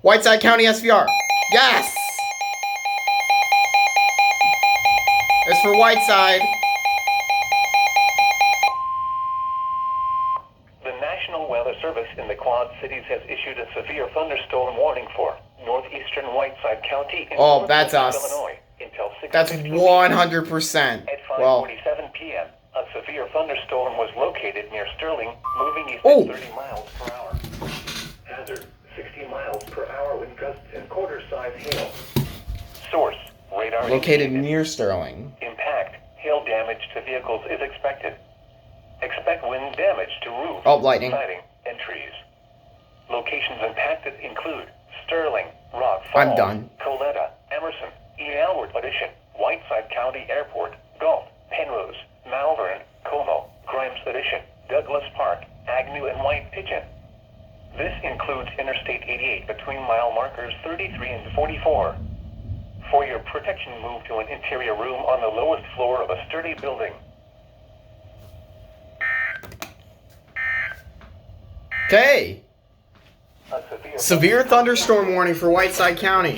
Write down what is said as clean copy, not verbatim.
Whiteside County SVR. Yes! It's for Whiteside. The National Weather Service in the Quad Cities has issued a severe thunderstorm warning for northeastern Whiteside County in Oh, that's northwest us. Illinois until 6:15 That's 100%. At Well, 5:47 p.m., a severe thunderstorm was located near Sterling, moving east Oh. at 30 miles per hour. Hazard, 60 miles per hour with gusts and quarter-size hail. Source, radar located indicated. near Sterling. Impact, hail damage to vehicles is expected. Expect wind damage to roofs, Oh, lightning. siding, and trees. Locations impacted include Sterling, Rock I'm Falls, done. Coletta, Emerson, Elwood Addition, Whiteside County Airport, Galt, Penrose, Malvern, Como, Grimes Addition, Douglas Park, Agnew, and White Pigeon. This includes Interstate 88 between mile markers 33 and 44. For your protection, move to an interior room on the lowest floor of a sturdy building. Okay. A Severe thunderstorm warning for Whiteside County.